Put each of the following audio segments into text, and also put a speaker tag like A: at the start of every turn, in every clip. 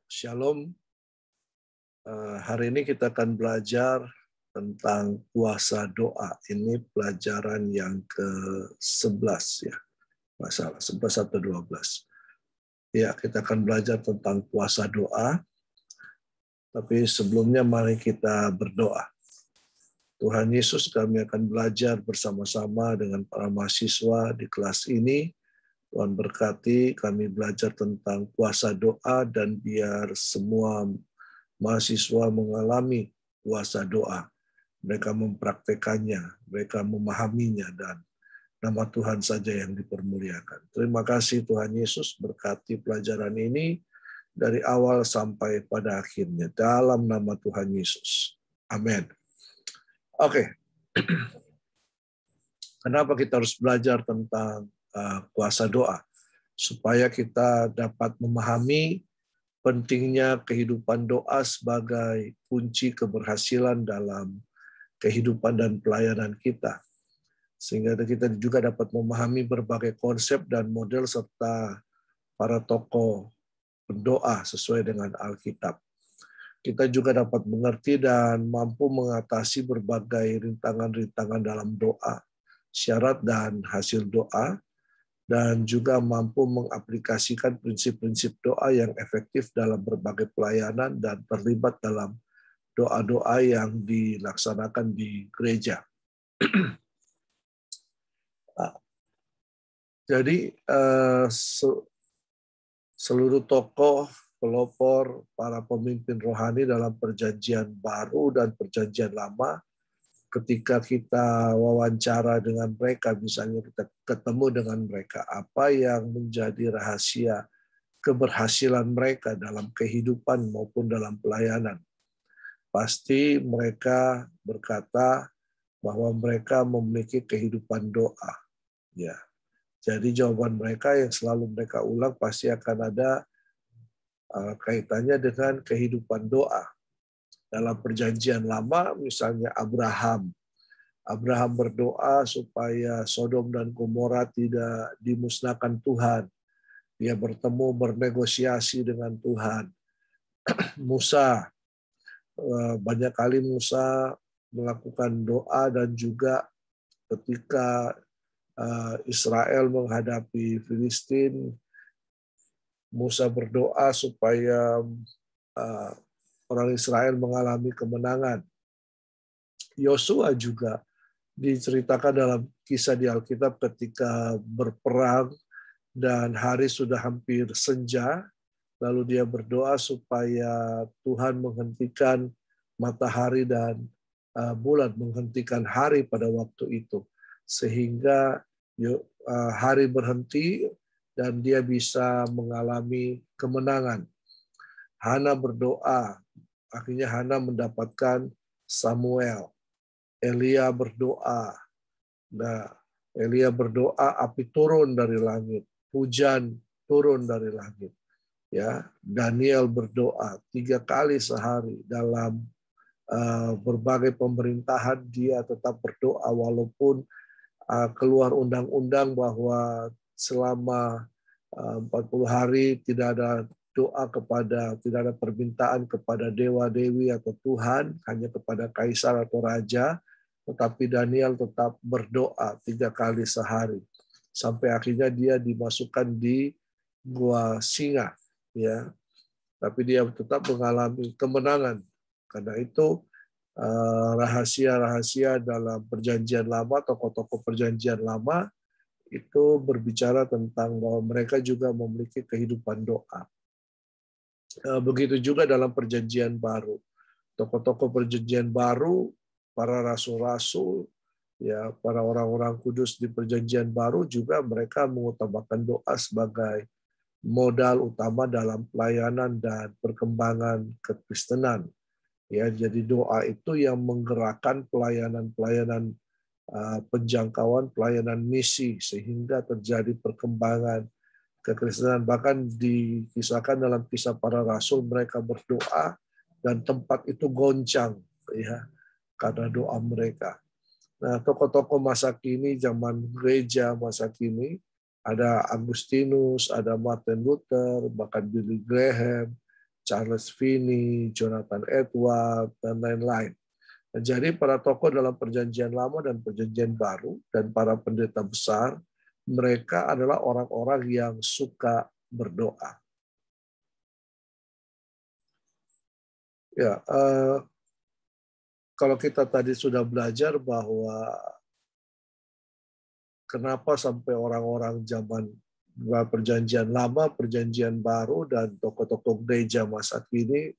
A: Shalom. Hari ini kita akan belajar tentang puasa doa. Ini pelajaran yang ke-11 ya. Masalah 11 atau 12. Ya, kita akan belajar tentang puasa doa. Tapi sebelumnya mari kita berdoa. Tuhan Yesus, kami akan belajar bersama-sama dengan para mahasiswa di kelas ini. Tuhan berkati kami belajar tentang puasa doa dan biar semua mahasiswa mengalami puasa doa. Mereka mempraktekannya, mereka memahaminya, dan nama Tuhan saja yang dipermuliakan. Terima kasih Tuhan Yesus, berkati pelajaran ini dari awal sampai pada akhirnya. Dalam nama Tuhan Yesus. Amin. Oke. Kenapa kita harus belajar tentang puasa doa? Supaya kita dapat memahami pentingnya kehidupan doa sebagai kunci keberhasilan dalam kehidupan dan pelayanan kita. Sehingga kita juga dapat memahami berbagai konsep dan model serta para tokoh pendoa sesuai dengan Alkitab. Kita juga dapat mengerti dan mampu mengatasi berbagai rintangan-rintangan dalam doa, syarat dan hasil doa, dan juga mampu mengaplikasikan prinsip-prinsip doa yang efektif dalam berbagai pelayanan dan terlibat dalam doa-doa yang dilaksanakan di gereja. Jadi seluruh tokoh, pelopor, para pemimpin rohani dalam perjanjian baru dan perjanjian lama, ketika kita wawancara dengan mereka, misalnya kita ketemu dengan mereka, apa yang menjadi rahasia keberhasilan mereka dalam kehidupan maupun dalam pelayanan. Pasti mereka berkata bahwa mereka memiliki kehidupan doa. Ya. Jadi jawaban mereka yang selalu mereka ulang pasti akan ada kaitannya dengan kehidupan doa. Dalam perjanjian lama, misalnya Abraham berdoa supaya Sodom dan Gomora tidak dimusnahkan Tuhan. Dia bernegosiasi dengan Tuhan. Musa, banyak kali Musa melakukan doa dan juga ketika Israel menghadapi Filistin, Musa berdoa supaya orang Israel mengalami kemenangan. Yosua juga diceritakan dalam kisah di Alkitab ketika berperang dan hari sudah hampir senja, lalu dia berdoa supaya Tuhan menghentikan matahari dan bulan, menghentikan hari pada waktu itu, sehingga hari berhenti dan dia bisa mengalami kemenangan. Hana berdoa, akhirnya Hana mendapatkan Samuel. Elia berdoa. Nah, Elia berdoa, api turun dari langit, hujan turun dari langit. Ya, Daniel berdoa 3 kali sehari dalam berbagai pemerintahan, dia tetap berdoa walaupun keluar undang-undang bahwa selama 40 hari tidak ada doa tidak ada permintaan kepada dewa-dewi atau Tuhan, hanya kepada kaisar atau raja. Tetapi Daniel tetap berdoa 3 kali sehari sampai akhirnya dia dimasukkan di gua singa, ya. Tapi dia tetap mengalami kemenangan. Karena itu rahasia-rahasia dalam perjanjian lama, tokoh-tokoh perjanjian lama itu berbicara tentang bahwa mereka juga memiliki kehidupan doa. Begitu juga dalam perjanjian baru. Tokoh-tokoh perjanjian baru, para rasul-rasul, ya, para orang-orang kudus di perjanjian baru juga mereka mengutamakan doa sebagai modal utama dalam pelayanan dan perkembangan kekristenan. Ya, jadi doa itu yang menggerakkan pelayanan-pelayanan penjangkauan, pelayanan misi sehingga terjadi perkembangan kekristenan. Bahkan dikisahkan dalam kisah para rasul mereka berdoa dan tempat itu goncang, ya, karena doa mereka. Nah, tokoh-tokoh masa kini, zaman gereja masa kini, ada Agustinus, ada Martin Luther, bahkan Billy Graham, Charles Finney, Jonathan Edwards, dan lain-lain. Jadi para tokoh dalam Perjanjian Lama dan Perjanjian Baru dan para pendeta besar, mereka adalah orang-orang yang suka berdoa. Ya, kalau kita tadi sudah belajar bahwa kenapa sampai orang-orang zaman Perjanjian Lama, Perjanjian Baru, dan tokoh-tokoh gereja masa kini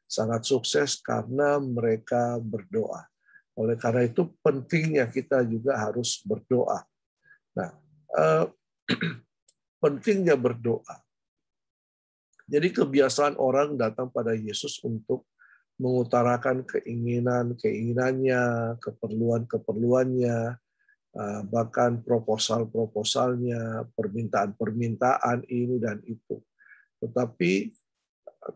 A: sangat sukses karena mereka berdoa. Oleh karena itu pentingnya kita juga harus berdoa. Nah, pentingnya berdoa. Jadi kebiasaan orang datang pada Yesus untuk mengutarakan keinginannya, keperluannya, bahkan proposal-proposalnya, permintaan-permintaan ini dan itu. Tetapi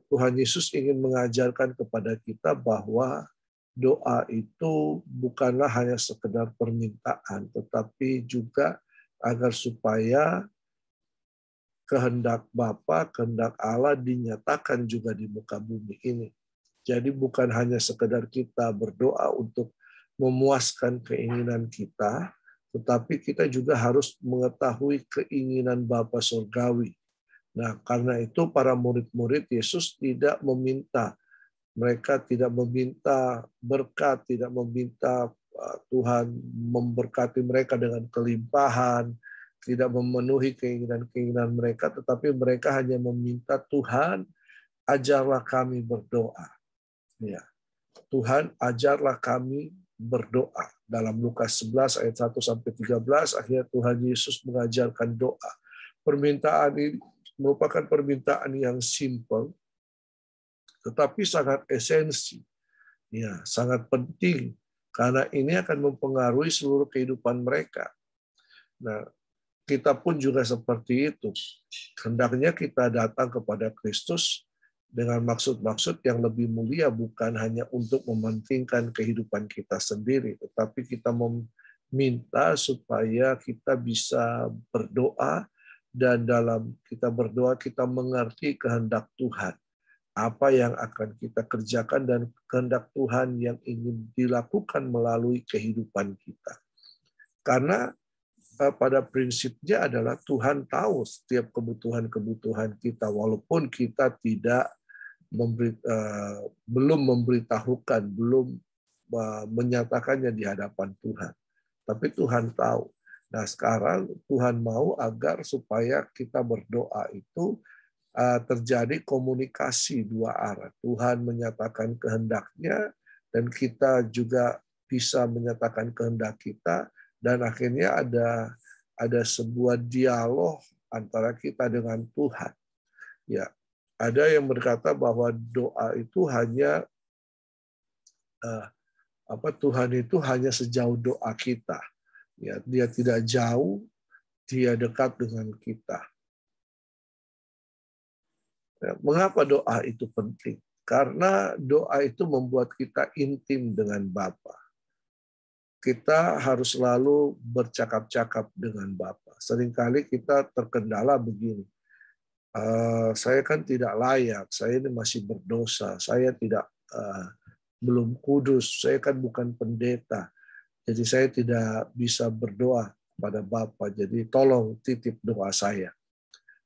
A: Tuhan Yesus ingin mengajarkan kepada kita bahwa doa itu bukanlah hanya sekedar permintaan, tetapi juga agar supaya kehendak Bapa, kehendak Allah dinyatakan juga di muka bumi ini. Jadi bukan hanya sekedar kita berdoa untuk memuaskan keinginan kita, tetapi kita juga harus mengetahui keinginan Bapa Surgawi. Nah, karena itu para murid-murid Yesus tidak meminta, mereka tidak meminta berkat, tidak meminta Tuhan memberkati mereka dengan kelimpahan, tidak memenuhi keinginan-keinginan mereka, tetapi mereka hanya meminta, Tuhan, ajarlah kami berdoa. Ya. Tuhan, ajarlah kami berdoa. Dalam Lukas 11 ayat 1-13, akhirnya Tuhan Yesus mengajarkan doa. Permintaan ini merupakan permintaan yang simpel, tetapi sangat esensi, ya, sangat penting, karena ini akan mempengaruhi seluruh kehidupan mereka. Nah, kita pun juga seperti itu. Hendaknya kita datang kepada Kristus dengan maksud-maksud yang lebih mulia, bukan hanya untuk mementingkan kehidupan kita sendiri, tetapi kita meminta supaya kita bisa berdoa, dan dalam kita berdoa kita mengerti kehendak Tuhan, apa yang akan kita kerjakan dan kehendak Tuhan yang ingin dilakukan melalui kehidupan kita. Karena pada prinsipnya adalah Tuhan tahu setiap kebutuhan-kebutuhan kita, walaupun kita tidak belum memberitahukan, belum menyatakannya di hadapan Tuhan. Tapi Tuhan tahu. Nah, sekarang Tuhan mau agar supaya kita berdoa itu terjadi komunikasi dua arah. Tuhan menyatakan kehendaknya, dan kita juga bisa menyatakan kehendak kita, dan akhirnya ada sebuah dialog antara kita dengan Tuhan. Ya, ada yang berkata bahwa doa itu hanya Tuhan itu hanya sejauh doa kita. Ya, dia tidak jauh, dia dekat dengan kita. Ya, mengapa doa itu penting? Karena doa itu membuat kita intim dengan Bapa. Kita harus selalu bercakap-cakap dengan Bapa. Seringkali kita terkendala begini. Saya kan tidak layak, saya ini masih berdosa, saya belum kudus, saya kan bukan pendeta. Jadi saya tidak bisa berdoa kepada Bapa. Jadi tolong titip doa saya.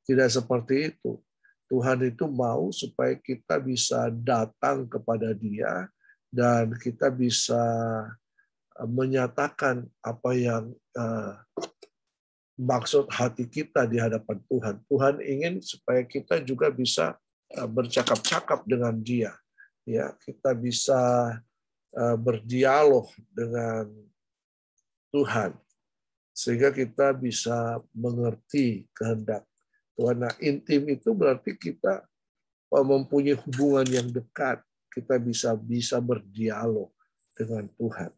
A: Tidak seperti itu. Tuhan itu mau supaya kita bisa datang kepada Dia dan kita bisa menyatakan apa yang maksud hati kita di hadapan Tuhan. Tuhan ingin supaya kita juga bisa bercakap-cakap dengan Dia. Ya, kita bisa berdialog dengan Tuhan, sehingga kita bisa mengerti kehendak Tuhan. Nah, intim itu berarti kita mempunyai hubungan yang dekat. Kita bisa berdialog dengan Tuhan.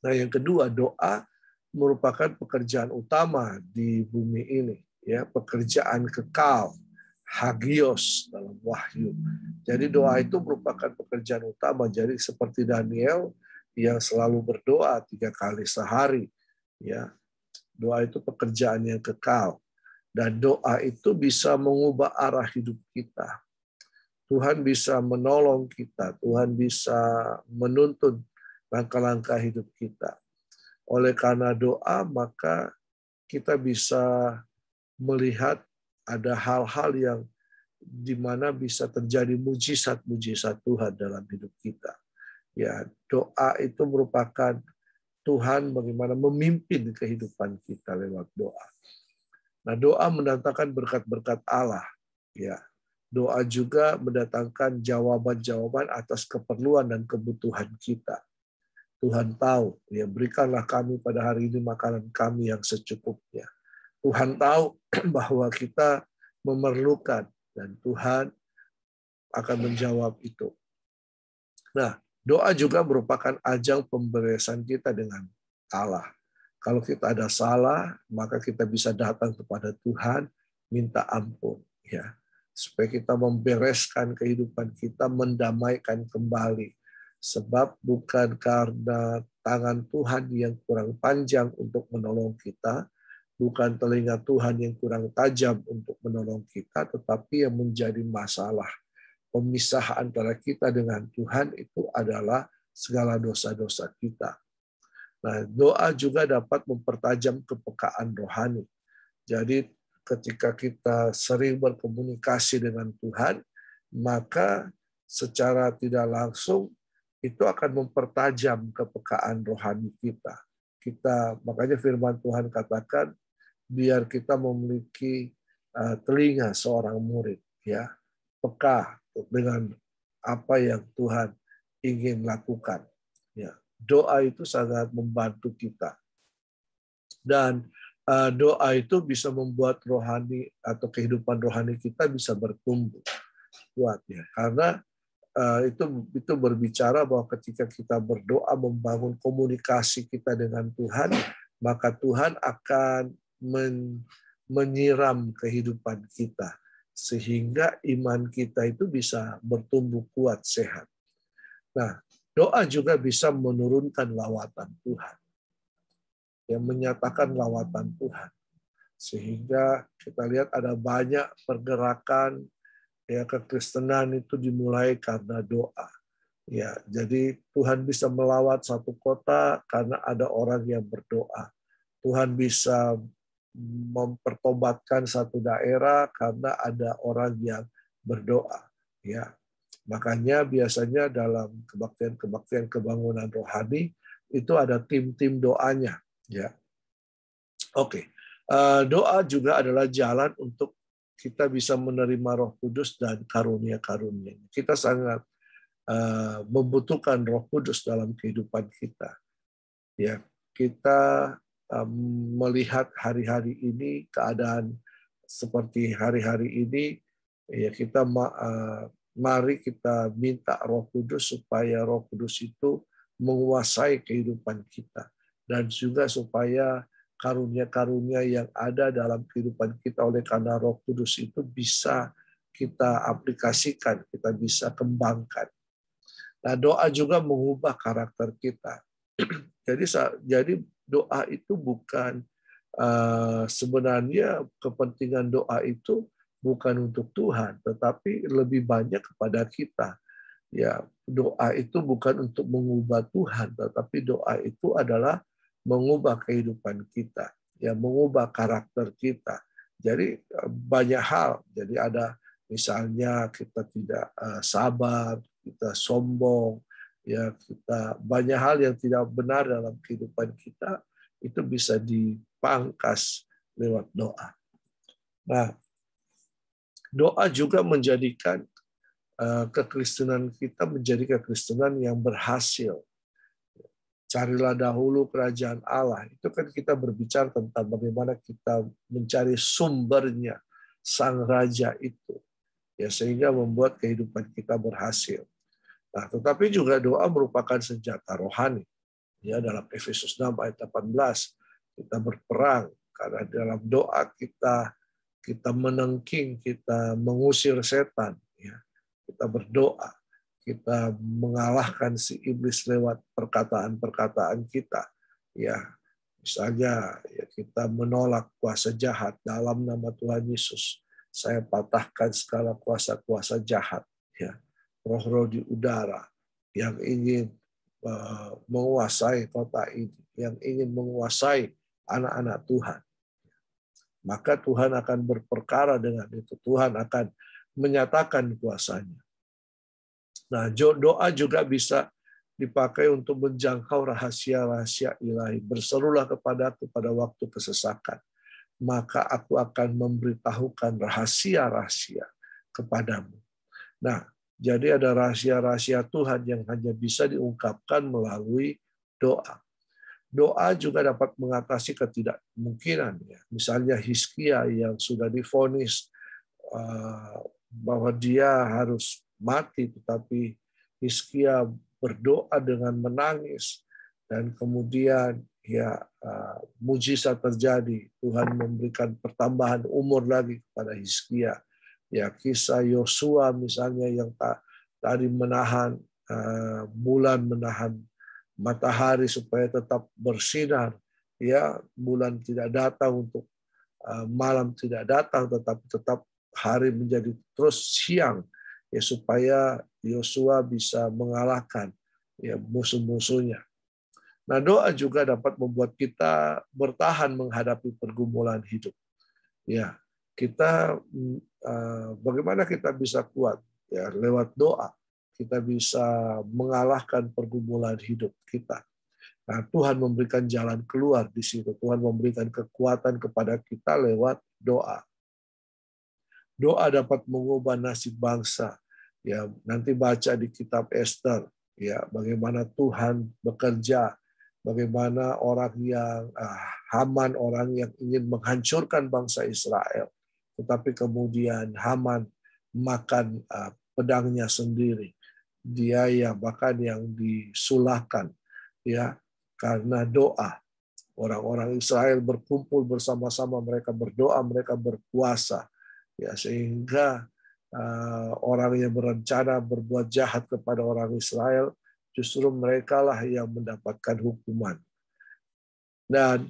A: Nah, yang kedua, doa merupakan pekerjaan utama di bumi ini, ya, pekerjaan kekal, hagios dalam Wahyu. Jadi doa itu merupakan pekerjaan utama. Jadi seperti Daniel yang selalu berdoa 3 kali sehari, ya. Doa itu pekerjaan yang kekal, dan doa itu bisa mengubah arah hidup kita. Tuhan bisa menolong kita, Tuhan bisa menuntun langkah-langkah hidup kita. Oleh karena doa, maka kita bisa melihat ada hal-hal yang di mana bisa terjadi mujizat-mujizat Tuhan dalam hidup kita. Ya, doa itu merupakan Tuhan bagaimana memimpin kehidupan kita lewat doa. Nah, doa mendatangkan berkat-berkat Allah. Ya, doa juga mendatangkan jawaban-jawaban atas keperluan dan kebutuhan kita. Tuhan tahu, ya berikanlah kami pada hari ini makanan kami yang secukupnya. Tuhan tahu bahwa kita memerlukan dan Tuhan akan menjawab itu. Nah, doa juga merupakan ajang pemberesan kita dengan Allah. Kalau kita ada salah, maka kita bisa datang kepada Tuhan, minta ampun, ya, supaya kita membereskan kehidupan kita, mendamaikan kembali. Sebab bukan karena tangan Tuhan yang kurang panjang untuk menolong kita, bukan telinga Tuhan yang kurang tajam untuk menolong kita, tetapi yang menjadi masalah pemisah antara kita dengan Tuhan itu adalah segala dosa-dosa kita. Nah, doa juga dapat mempertajam kepekaan rohani. Jadi ketika kita sering berkomunikasi dengan Tuhan, maka secara tidak langsung itu akan mempertajam kepekaan rohani kita. Makanya firman Tuhan katakan, biar kita memiliki telinga seorang murid, ya, peka dengan apa yang Tuhan ingin lakukan. Ya, doa itu sangat membantu kita. Dan doa itu bisa membuat rohani atau kehidupan rohani kita bisa bertumbuh kuat, ya. Karena itu berbicara bahwa ketika kita berdoa membangun komunikasi kita dengan Tuhan, maka Tuhan akan menyiram kehidupan kita sehingga iman kita itu bisa bertumbuh kuat, sehat. Nah, doa juga bisa menurunkan lawatan Tuhan, yang menyatakan lawatan Tuhan, sehingga kita lihat ada banyak pergerakan, ya, kekristenan itu dimulai karena doa. Ya, jadi Tuhan bisa melawat satu kota karena ada orang yang berdoa. Tuhan bisa mempertobatkan satu daerah karena ada orang yang berdoa. Ya, makanya biasanya dalam kebaktian kebangunan rohani itu ada tim-tim doanya. Ya, oke. Doa juga adalah jalan untuk kita bisa menerima Roh Kudus dan karunia-karunia. Kita sangat membutuhkan Roh Kudus dalam kehidupan kita. Ya, kita melihat hari-hari ini, keadaan seperti hari-hari ini, ya kita mari kita minta Roh Kudus supaya Roh Kudus itu menguasai kehidupan kita, dan juga supaya karunia-karunia yang ada dalam kehidupan kita oleh karena Roh Kudus itu bisa kita aplikasikan, kita bisa kembangkan. Nah, doa juga mengubah karakter kita. Jadi doa itu bukan sebenarnya kepentingan doa itu bukan untuk Tuhan, tetapi lebih banyak kepada kita. Ya, doa itu bukan untuk mengubah Tuhan, tetapi doa itu adalah mengubah kehidupan kita, ya, mengubah karakter kita. Jadi banyak hal. Jadi ada misalnya kita tidak sabar, kita sombong, ya, kita banyak hal yang tidak benar dalam kehidupan kita itu bisa dipangkas lewat doa. Nah, doa juga menjadikan kekristenan kita menjadi kekristenan yang berhasil. Carilah dahulu kerajaan Allah. Itu kan kita berbicara tentang bagaimana kita mencari sumbernya, sang raja itu, ya, sehingga membuat kehidupan kita berhasil. Nah, tetapi juga doa merupakan senjata rohani. Ya, dalam Efesus 6 ayat 18 kita berperang karena dalam doa kita menengking, kita mengusir setan, ya. Kita berdoa, kita mengalahkan si iblis lewat perkataan-perkataan kita. Ya, misalnya ya, kita menolak kuasa jahat dalam nama Tuhan Yesus. Saya patahkan segala kuasa-kuasa jahat. ya, roh-roh di udara yang ingin menguasai kota ini, yang ingin menguasai anak-anak Tuhan. Maka Tuhan akan berperkara dengan itu. Tuhan akan menyatakan kuasanya. Nah, doa juga bisa dipakai untuk menjangkau rahasia-rahasia ilahi. Berserulah kepadaku pada waktu kesesakan, maka aku akan memberitahukan rahasia-rahasia kepadamu. Nah, jadi ada rahasia-rahasia Tuhan yang hanya bisa diungkapkan melalui doa. Doa juga dapat mengatasi ketidakmungkinan. Misalnya Hizkia yang sudah divonis bahwa dia harus mati, tetapi Hizkia berdoa dengan menangis, dan kemudian mujizat terjadi. Tuhan memberikan pertambahan umur lagi kepada Hizkia. Ya, kisah Yosua misalnya yang tadi menahan bulan, menahan matahari supaya tetap bersinar. Ya, bulan tidak datang untuk malam tidak datang, tetapi tetap hari menjadi terus siang, ya, supaya Yosua bisa mengalahkan ya musuh-musuhnya. Nah, doa juga dapat membuat kita bertahan menghadapi pergumulan hidup. Ya, kita bagaimana kita bisa kuat? Ya, lewat doa kita bisa mengalahkan pergumulan hidup kita. Nah, Tuhan memberikan jalan keluar di situ. Tuhan memberikan kekuatan kepada kita lewat doa. Doa dapat mengubah nasib bangsa. Ya, nanti baca di kitab Esther, ya, bagaimana Tuhan bekerja, bagaimana orang yang Haman, orang yang ingin menghancurkan bangsa Israel, tetapi kemudian Haman makan pedangnya sendiri. Dia ya bahkan yang disulahkan, ya, karena doa. Orang-orang Israel berkumpul bersama-sama, mereka berdoa, mereka berpuasa, ya, sehingga orang yang berencana berbuat jahat kepada orang Israel, justru merekalah yang mendapatkan hukuman. Dan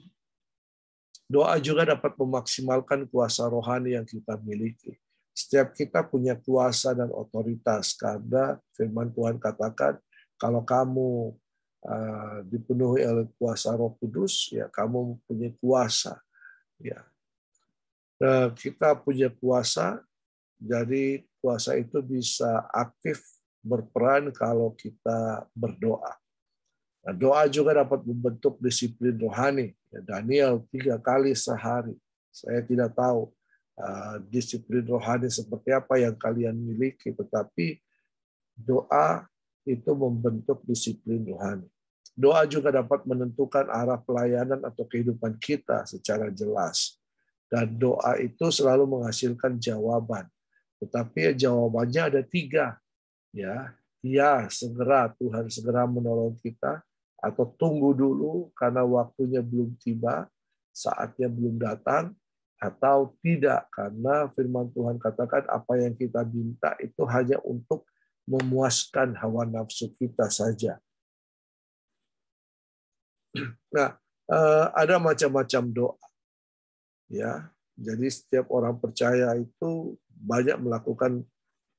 A: doa juga dapat memaksimalkan kuasa rohani yang kita miliki. Setiap kita punya kuasa dan otoritas, karena firman Tuhan katakan, kalau kamu dipenuhi oleh kuasa Roh Kudus, ya kamu punya kuasa. Ya, nah, kita punya kuasa. Jadi kuasa itu bisa aktif berperan kalau kita berdoa. Nah, doa juga dapat membentuk disiplin rohani. Daniel 3 kali sehari. Saya tidak tahu disiplin rohani seperti apa yang kalian miliki, tetapi doa itu membentuk disiplin rohani. Doa juga dapat menentukan arah pelayanan atau kehidupan kita secara jelas. Dan doa itu selalu menghasilkan jawaban. Tetapi jawabannya ada 3. Ya, segera, Tuhan segera menolong kita, atau tunggu dulu karena waktunya belum tiba, saatnya belum datang, atau tidak, karena firman Tuhan katakan apa yang kita minta itu hanya untuk memuaskan hawa nafsu kita saja. Nah, ada macam-macam doa. Ya, jadi setiap orang percaya itu banyak melakukan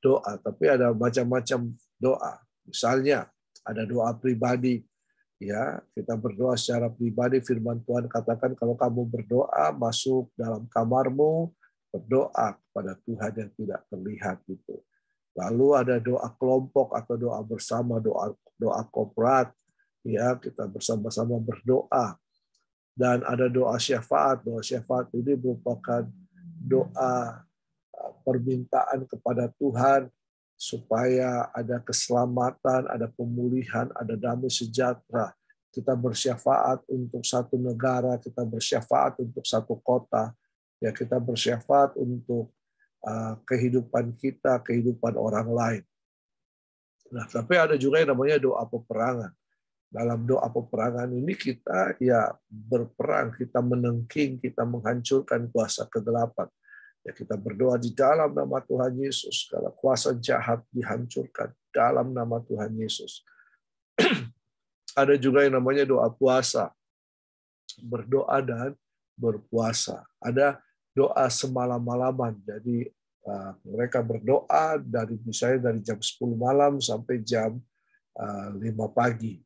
A: doa, tapi ada macam-macam doa. Misalnya ada doa pribadi, ya, kita berdoa secara pribadi. Firman Tuhan katakan kalau kamu berdoa, masuk dalam kamarmu, berdoa kepada Tuhan yang tidak terlihat itu. Lalu ada doa kelompok atau doa bersama, doa korporat, ya, kita bersama-sama berdoa. Dan ada doa syafaat. Doa syafaat ini merupakan doa permintaan kepada Tuhan supaya ada keselamatan, ada pemulihan, ada damai sejahtera. Kita bersyafaat untuk satu negara, kita bersyafaat untuk satu kota, ya, kita bersyafaat untuk kehidupan kita, kehidupan orang lain. Nah, tapi ada juga yang namanya doa peperangan. Dalam doa peperangan ini kita ya berperang, kita menengking, kita menghancurkan kuasa kegelapan. Ya, kita berdoa di dalam nama Tuhan Yesus, segala kuasa jahat dihancurkan dalam nama Tuhan Yesus. Ada juga yang namanya doa puasa, berdoa dan berpuasa. Ada doa semalam-malaman, jadi Mereka berdoa misalnya dari jam 10 malam sampai jam 5 pagi.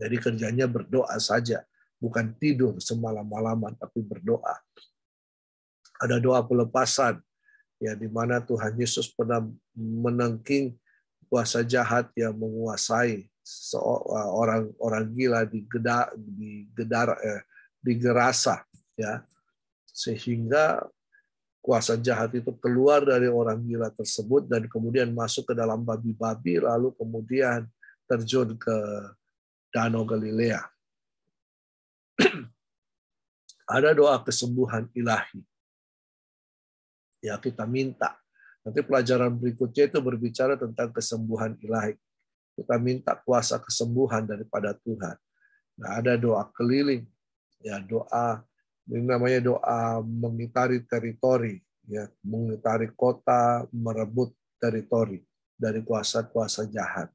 A: Jadi kerjanya berdoa saja, bukan tidur semalam-malaman, tapi berdoa. Ada doa pelepasan, ya, di mana Tuhan Yesus pernah menengking kuasa jahat yang menguasai orang gila di Gerasa, ya, sehingga kuasa jahat itu keluar dari orang gila tersebut dan kemudian masuk ke dalam babi-babi, lalu kemudian terjun ke Danau Galilea. Ada doa kesembuhan ilahi. Ya, kita minta. Nanti pelajaran berikutnya itu berbicara tentang kesembuhan ilahi. Kita minta kuasa kesembuhan daripada Tuhan. Nah, ada doa keliling. Ya, doa ini namanya doa mengitari teritori, ya, mengitari kota, merebut teritori dari kuasa-kuasa jahat.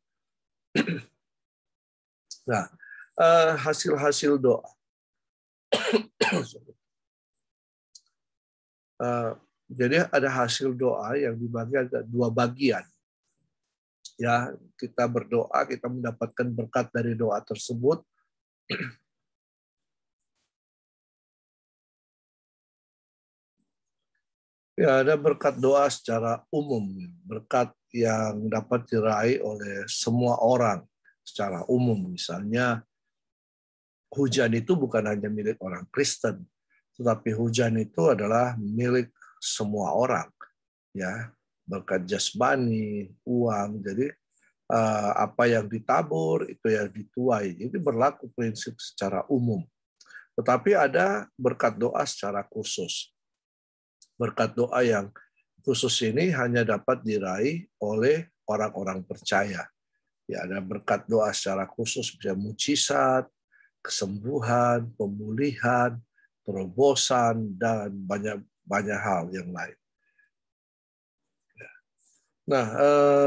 A: Nah, hasil-hasil doa. Jadi ada hasil doa yang dibagi ada 2 bagian. Ya, kita berdoa, kita mendapatkan berkat dari doa tersebut. Ya, ada berkat doa secara umum, berkat yang dapat diraih oleh semua orang secara umum. Misalnya, hujan itu bukan hanya milik orang Kristen, tetapi hujan itu adalah milik semua orang. Ya, berkat jasmani, uang. Jadi apa yang ditabur itu yang dituai. Ini berlaku prinsip secara umum. Tetapi ada berkat doa secara khusus. Berkat doa yang khusus ini hanya dapat diraih oleh orang-orang percaya. Ya, ada berkat doa secara khusus, bisa mujizat, kesembuhan, pemulihan, terobosan, dan banyak hal yang lain. Nah,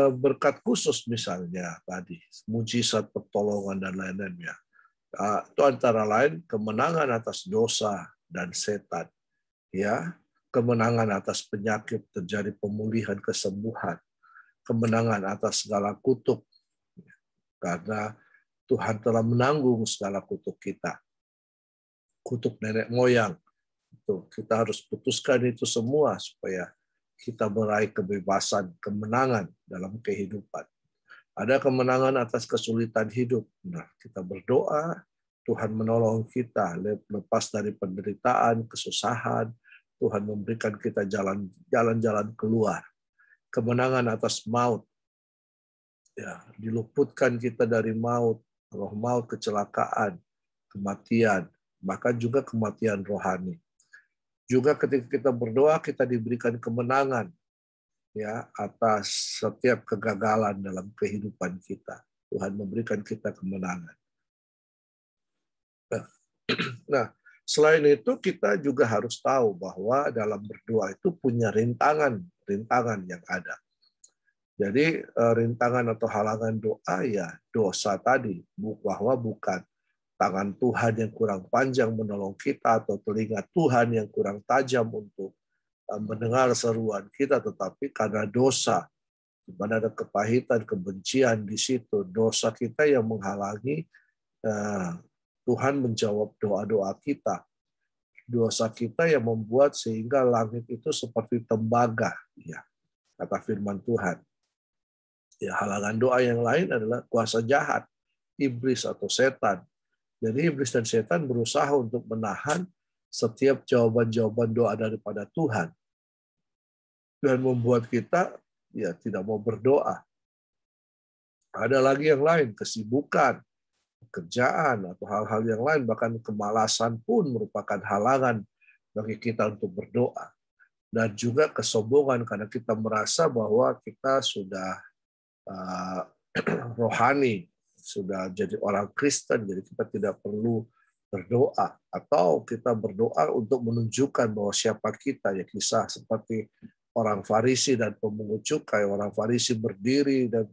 A: berkat khusus misalnya tadi, mujizat, pertolongan, dan lain-lainnya. Itu antara lain kemenangan atas dosa dan setan. Ya, kemenangan atas penyakit, terjadi pemulihan, kesembuhan, kemenangan atas segala kutuk, karena Tuhan telah menanggung segala kutuk kita, kutuk nenek moyang. Itu kita harus putuskan itu semua supaya kita meraih kebebasan, kemenangan dalam kehidupan. Ada kemenangan atas kesulitan hidup. Nah, kita berdoa, Tuhan menolong kita lepas dari penderitaan, kesusahan. Tuhan memberikan kita jalan-jalan keluar. Kemenangan atas maut. Ya, diluputkan kita dari maut, roh maut, kecelakaan, kematian, bahkan juga kematian rohani. Juga ketika kita berdoa, kita diberikan kemenangan, ya, atas setiap kegagalan dalam kehidupan kita. Tuhan memberikan kita kemenangan. Nah, selain itu kita juga harus tahu bahwa dalam berdoa itu punya rintangan yang ada. Jadi rintangan atau halangan doa ya dosa tadi, bahwa bukan tangan Tuhan yang kurang panjang menolong kita atau telinga Tuhan yang kurang tajam untuk mendengar seruan kita, tetapi karena dosa, di mana ada kepahitan, kebencian di situ, dosa kita yang menghalangi Tuhan menjawab doa-doa kita. Dosa kita yang membuat sehingga langit itu seperti tembaga, ya, kata firman Tuhan. Ya, halangan doa yang lain adalah kuasa jahat, iblis atau setan. Jadi iblis dan setan berusaha untuk menahan setiap jawaban-jawaban doa daripada Tuhan dan membuat kita ya tidak mau berdoa. Ada lagi yang lain, kesibukan, pekerjaan, atau hal-hal yang lain, bahkan kemalasan pun merupakan halangan bagi kita untuk berdoa. Dan juga kesombongan karena kita merasa bahwa kita sudah rohani, sudah jadi orang Kristen, jadi kita tidak perlu berdoa. Atau kita berdoa untuk menunjukkan bahwa siapa kita, ya kisah seperti orang Farisi dan pemungut cukai. Orang Farisi berdiri dan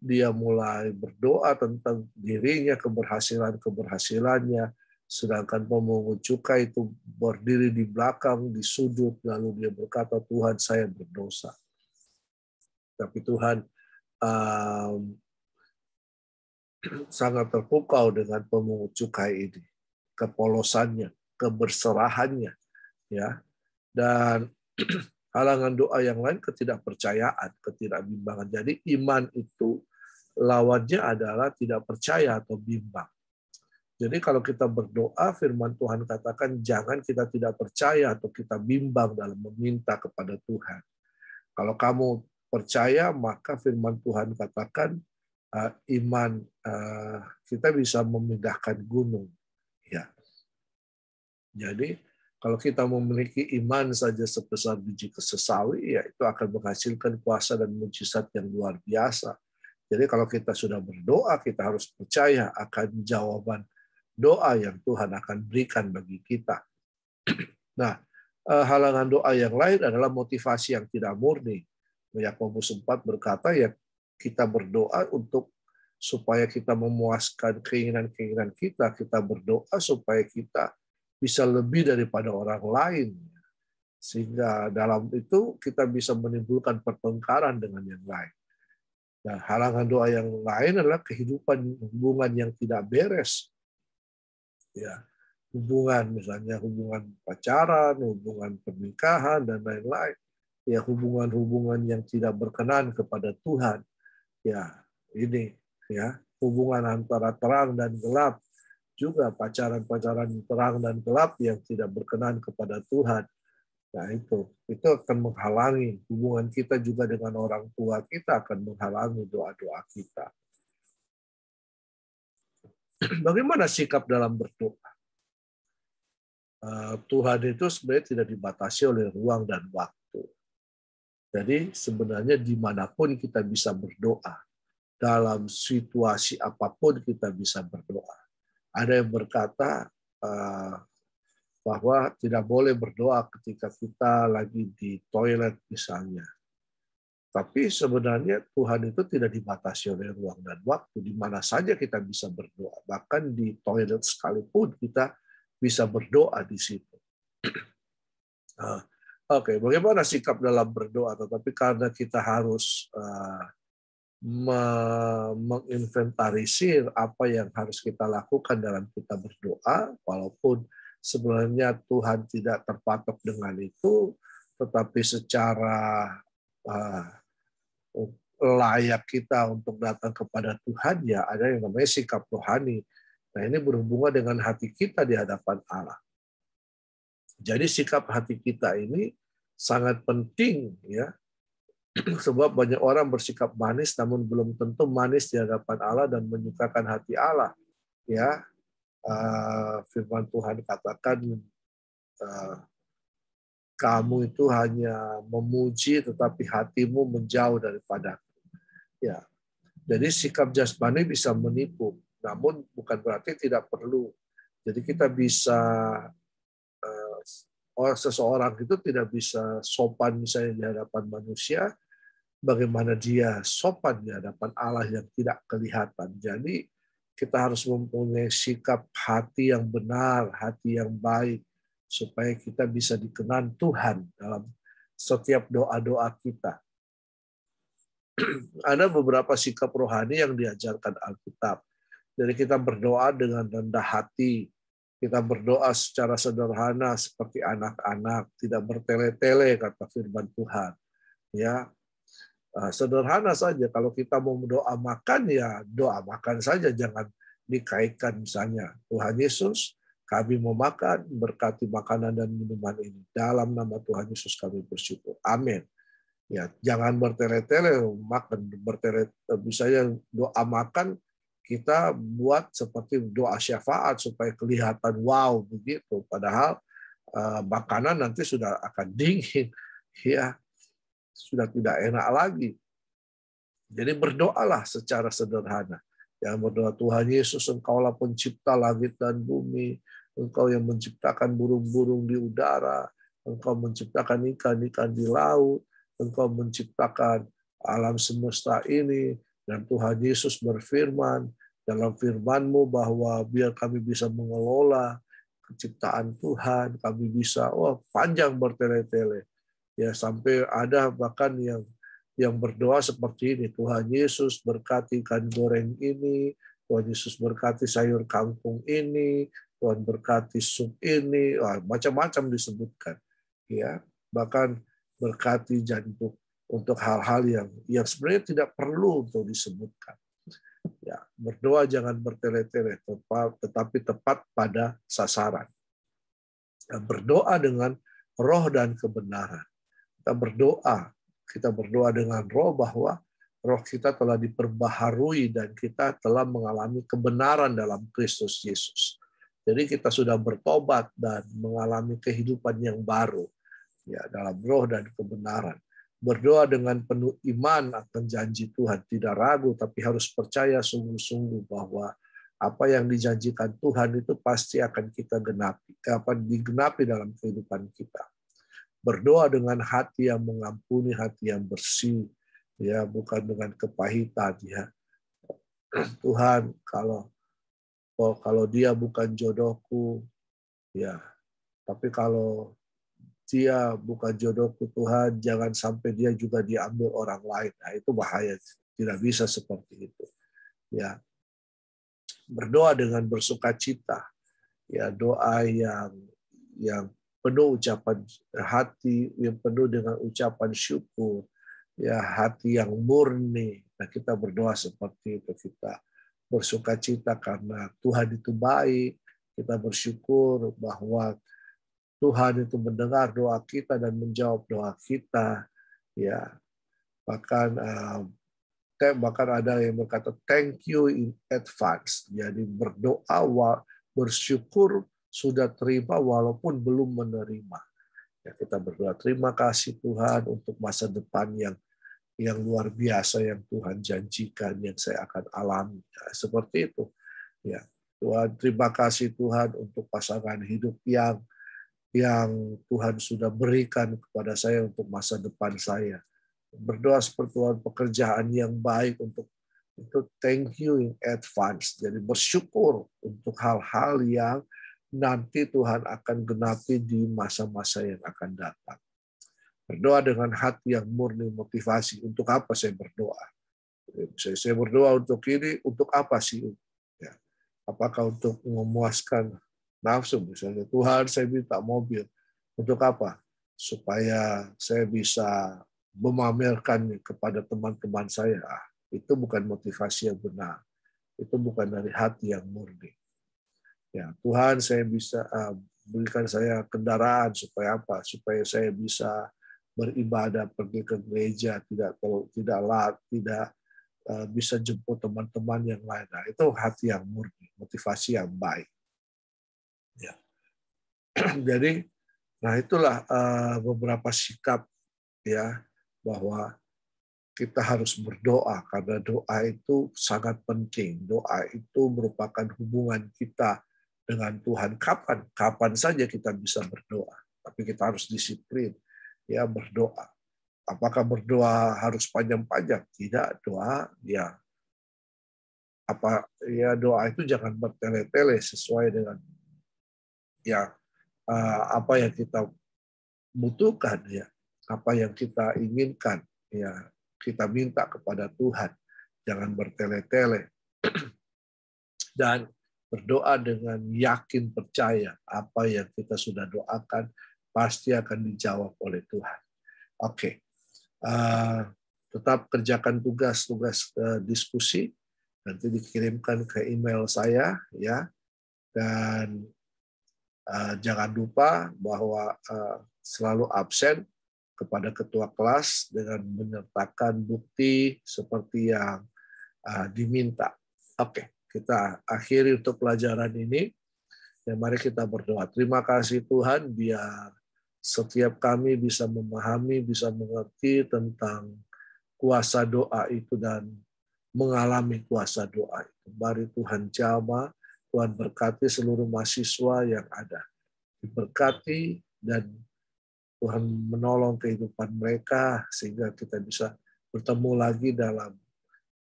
A: dia mulai berdoa tentang dirinya, keberhasilannya, Sedangkan pemungut cukai itu berdiri di belakang, di sudut, lalu dia berkata, Tuhan saya berdosa. Tapi Tuhan sangat terpukau dengan pemungut cukai ini, kepolosannya, keberserahannya, ya. Dan halangan doa yang lain ketidakpercayaan, ketidakbimbangan. Jadi iman itu lawannya adalah tidak percaya atau bimbang. Jadi kalau kita berdoa, firman Tuhan katakan jangan kita tidak percaya atau kita bimbang dalam meminta kepada Tuhan. Kalau kamu percaya, maka firman Tuhan katakan iman kita bisa memindahkan gunung. Ya. Jadi kalau kita memiliki iman saja sebesar biji kesesawi, ya itu akan menghasilkan kuasa dan mujizat yang luar biasa. Jadi kalau kita sudah berdoa, kita harus percaya akan jawaban doa yang Tuhan akan berikan bagi kita. Nah, halangan doa yang lain adalah motivasi yang tidak murni. Yakobus 4 berkata, ya kita berdoa untuk supaya kita memuaskan keinginan-keinginan kita berdoa supaya kita bisa lebih daripada orang lain. Sehingga dalam itu kita bisa menimbulkan pertengkaran dengan yang lain. Nah, halangan doa yang lain adalah kehidupan hubungan yang tidak beres. Ya, hubungan misalnya hubungan pacaran, hubungan pernikahan dan lain-lain. Ya, hubungan-hubungan yang tidak berkenan kepada Tuhan. Ya, ini ya, hubungan antara terang dan gelap, juga pacaran-pacaran terang dan gelap yang tidak berkenan kepada Tuhan. Nah, itu akan menghalangi hubungan kita juga dengan orang tua kita, akan menghalangi doa-doa kita. Bagaimana sikap dalam berdoa? Tuhan itu sebenarnya tidak dibatasi oleh ruang dan waktu. Jadi sebenarnya dimanapun kita bisa berdoa, dalam situasi apapun kita bisa berdoa. Ada yang berkata bahwa tidak boleh berdoa ketika kita lagi di toilet misalnya. Tapi sebenarnya Tuhan itu tidak dibatasi oleh ruang dan waktu. Di mana saja kita bisa berdoa. Bahkan di toilet sekalipun kita bisa berdoa di situ. Oke, bagaimana sikap dalam berdoa? Tetapi karena kita harus menginventarisir apa yang harus kita lakukan dalam kita berdoa, walaupun sebenarnya Tuhan tidak terpatok dengan itu, tetapi secara layak kita untuk datang kepada Tuhan, ya ada yang namanya sikap rohani. Nah, ini berhubungan dengan hati kita di hadapan Allah. Jadi sikap hati kita ini sangat penting, ya, sebab banyak orang bersikap manis namun belum tentu manis di hadapan Allah dan menyukakan hati Allah. Ya, firman Tuhan katakan kamu itu hanya memuji tetapi hatimu menjauh daripada. Ya, jadi sikap jasmani bisa menipu, namun bukan berarti tidak perlu. Jadi kita bisa seseorang itu tidak bisa sopan misalnya di hadapan manusia, bagaimana dia sopan di hadapan Allah yang tidak kelihatan. Jadi kita harus mempunyai sikap hati yang benar, hati yang baik, supaya kita bisa dikenan Tuhan dalam setiap doa-doa kita. Ada beberapa sikap rohani yang diajarkan Alkitab. Jadi kita berdoa dengan rendah hati, kita berdoa secara sederhana seperti anak-anak, tidak bertele-tele kata firman Tuhan. Ya, sederhana saja. Kalau kita mau doa makan, ya doa makan saja, jangan dikaitkan misalnya Tuhan Yesus, kami mau makan, berkati makanan dan minuman ini. Dalam nama Tuhan Yesus kami bersyukur. Amin. Ya, jangan bertele-tele makan, misalnya doa makan kita buat seperti doa syafaat supaya kelihatan wow begitu. Padahal makanan nanti sudah akan dingin, ya sudah tidak enak lagi. Jadi berdoalah secara sederhana. Yang berdoa, Tuhan Yesus, Engkaulah pencipta langit dan bumi, Engkau yang menciptakan burung-burung di udara, Engkau menciptakan ikan-ikan di laut, Engkau menciptakan alam semesta ini, dan Tuhan Yesus berfirman, dalam firman-Mu bahwa biar kami bisa mengelola ciptaan Tuhan, kami bisa panjang bertele-tele. Ya, sampai ada bahkan yang berdoa seperti ini, Tuhan Yesus berkati ikan goreng ini, Tuhan Yesus berkati sayur kangkung ini, Tuhan berkati sup ini, macam-macam disebutkan. Ya, bahkan berkati jantung untuk hal-hal yang sebenarnya tidak perlu untuk disebutkan. Ya, berdoa jangan bertele-tele, tetapi tepat pada sasaran. Berdoa dengan roh dan kebenaran. Kita berdoa dengan roh bahwa roh kita telah diperbaharui dan kita telah mengalami kebenaran dalam Kristus Yesus. Jadi kita sudah bertobat dan mengalami kehidupan yang baru ya dalam roh dan kebenaran. Berdoa dengan penuh iman akan janji Tuhan, tidak ragu tapi harus percaya sungguh-sungguh bahwa apa yang dijanjikan Tuhan itu pasti akan kita digenapi dalam kehidupan kita. Berdoa dengan hati yang mengampuni, hati yang bersih, ya bukan dengan kepahitan. Ya Tuhan, kalau dia bukan jodohku, ya. Tapi kalau dia bukan jodohku Tuhan, jangan sampai dia juga diambil orang lain. Nah itu bahaya, tidak bisa seperti itu. Ya berdoa dengan bersukacita, ya doa yang penuh ucapan hati, yang penuh dengan ucapan syukur, ya hati yang murni. Nah, kita berdoa seperti itu, kita bersukacita karena Tuhan itu baik, kita bersyukur bahwa Tuhan itu mendengar doa kita dan menjawab doa kita. Ya, bahkan ada yang berkata thank you in advance. Jadi bersyukur sudah terima walaupun belum menerima. Ya, kita berdoa terima kasih Tuhan untuk masa depan yang luar biasa yang Tuhan janjikan yang saya akan alami. Ya, seperti itu. Ya, Tuhan terima kasih Tuhan untuk pasangan hidup yang Tuhan sudah berikan kepada saya untuk masa depan saya. Berdoa seperti Tuhan pekerjaan yang baik untuk itu thank you in advance. Jadi bersyukur untuk hal-hal yang nanti Tuhan akan genapi di masa-masa yang akan datang. Berdoa dengan hati yang murni, motivasi. Untuk apa saya berdoa? Saya berdoa untuk ini, untuk apa sih? Ya. Apakah untuk memuaskan nafsu? Misalnya, Tuhan saya minta mobil. Untuk apa? Supaya saya bisa memamerkan kepada teman-teman saya. Itu bukan motivasi yang benar. Itu bukan dari hati yang murni. Ya, Tuhan saya bisa berikan saya kendaraan supaya apa? Supaya saya bisa beribadah, pergi ke gereja, tidak bisa jemput teman-teman yang lain. Nah, itu hati yang murni, motivasi yang baik. Ya. Jadi, nah itulah beberapa sikap ya bahwa kita harus berdoa karena doa itu sangat penting. Doa itu merupakan hubungan kita dengan Tuhan. Kapan saja kita bisa berdoa, tapi kita harus disiplin ya berdoa. Apakah berdoa harus panjang-panjang? Tidak, doa doa itu jangan bertele-tele sesuai dengan apa yang kita butuhkan ya, apa yang kita inginkan ya, kita minta kepada Tuhan. Jangan bertele-tele dan berdoa dengan yakin percaya apa yang kita sudah doakan pasti akan dijawab oleh Tuhan. Oke. Tetap kerjakan tugas-tugas diskusi, nanti dikirimkan ke email saya ya, dan jangan lupa bahwa selalu absen kepada ketua kelas dengan menyertakan bukti seperti yang diminta. Oke, kita akhiri untuk pelajaran ini. Ya, mari kita berdoa. Terima kasih Tuhan, biar setiap kami bisa memahami, bisa mengerti tentang kuasa doa itu dan mengalami kuasa doa itu. Mari Tuhan jamah, Tuhan berkati seluruh mahasiswa yang ada. Diberkati dan Tuhan menolong kehidupan mereka sehingga kita bisa bertemu lagi dalam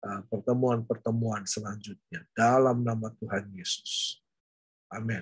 A: pertemuan-pertemuan selanjutnya dalam nama Tuhan Yesus. Amin.